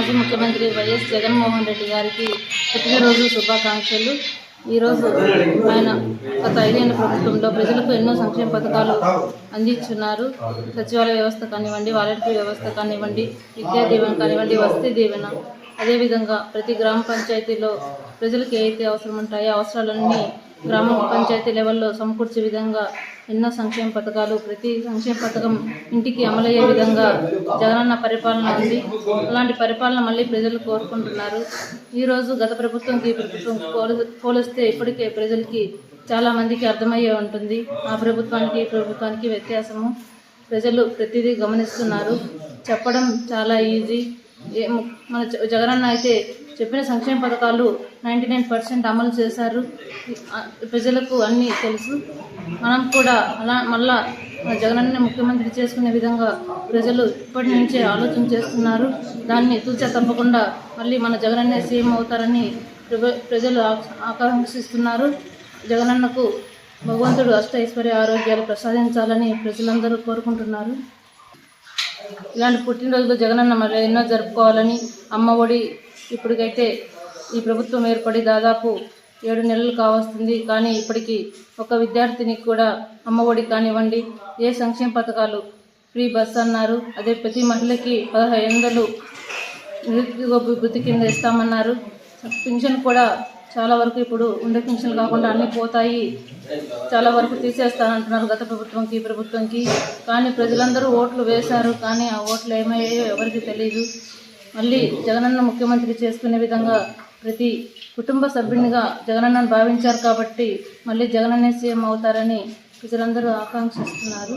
మాజీ ముఖ్యమంత్రి వైఎస్ జగన్మోహన్ రెడ్డి గారికి పుట్టినరోజు శుభాకాంక్షలు. ఈరోజు ఆయన గత 5 ఏళ్ల ప్రభుత్వంలో ప్రజలకు ఎన్నో సంక్షేమ పథకాలు అందించున్నారు. సచివాలయ వ్యవస్థ కానివ్వండి, వాలంటరీ వ్యవస్థ కానివ్వండి, విద్యా దీవెన కానివ్వండి, వసతి దీవెన, అదేవిధంగా ప్రతి గ్రామ పంచాయతీలో ప్రజలకు ఏవైతే అవసరం ఉంటాయో అవసరాలన్నీ గ్రామ పంచాయతీ లెవెల్లో సమకూర్చే విధంగా ఎన్నో సంక్షేమ పథకాలు, ప్రతి సంక్షేమ పథకం ఇంటికి అమలయ్యే విధంగా జగనన్న పరిపాలన ఉంది. అలాంటి పరిపాలన మళ్ళీ ప్రజలు కోరుకుంటున్నారు. ఈరోజు గత ప్రభుత్వంకి ప్రభుత్వం పోలిస్తే ఇప్పటికే ప్రజలకి చాలా మందికి అర్థమయ్యే ఉంటుంది ఆ ప్రభుత్వానికి ఈ ప్రభుత్వానికి వ్యత్యాసము. ప్రజలు ప్రతిదీ గమనిస్తున్నారు. చెప్పడం చాలా ఈజీ. మన జగనన్న అయితే చెప్పిన సంక్షేమ పథకాలు 99% అమలు చేశారు. ప్రజలకు అన్నీ తెలుసు. మనం కూడా మళ్ళా జగనన్న ముఖ్యమంత్రి చేసుకునే విధంగా ప్రజలు ఇప్పటి నుంచే ఆలోచన చేస్తున్నారు. దాన్ని తూచా తప్పకుండా మళ్ళీ మన జగనన్నే సీఎం అవుతారని ప్రజలు ఆకాంక్షిస్తున్నారు. జగనన్నకు భగవంతుడు అష్టైశ్వర్య ఆరోగ్యాలు ప్రసాదించాలని ప్రజలందరూ కోరుకుంటున్నారు. ఇలాంటి పుట్టినరోజులు జగనన్న మరి ఎన్నో జరుపుకోవాలని, అమ్మ ఒడి ఇప్పటికైతే ఈ ప్రభుత్వం ఏర్పడి దాదాపు 7 నెలలు కావస్తుంది. కానీ ఇప్పటికీ ఒక విద్యార్థినికి కూడా అమ్మ ఒడి కానివ్వండి, ఏ సంక్షేమ పథకాలు, ఫ్రీ బస్ అన్నారు, అదే ప్రతి మహిళకి 1500 నిరుద్యోగ వృత్తి కింద ఇస్తామన్నారు. పింఛన్ కూడా చాలా వరకు ఇప్పుడు ఉండే పింఛన్లు కాకుండా అన్నీ పోతాయి, చాలా వరకు తీసేస్తానంటున్నారు గత ప్రభుత్వంకి ఈ ప్రభుత్వంకి. కానీ ప్రజలందరూ ఓట్లు వేశారు. కానీ ఆ ఓట్లు ఏమయ్యాయో ఎవరికి తెలియదు. మళ్ళీ జగనన్న ముఖ్యమంత్రి చేసుకునే విధంగా ప్రతి కుటుంబ సభ్యునిగా జగనన్నను భావించారు కాబట్టి మళ్ళీ జగనన్నే సీఎం అవుతారని ప్రజలందరూ ఆకాంక్షిస్తున్నారు.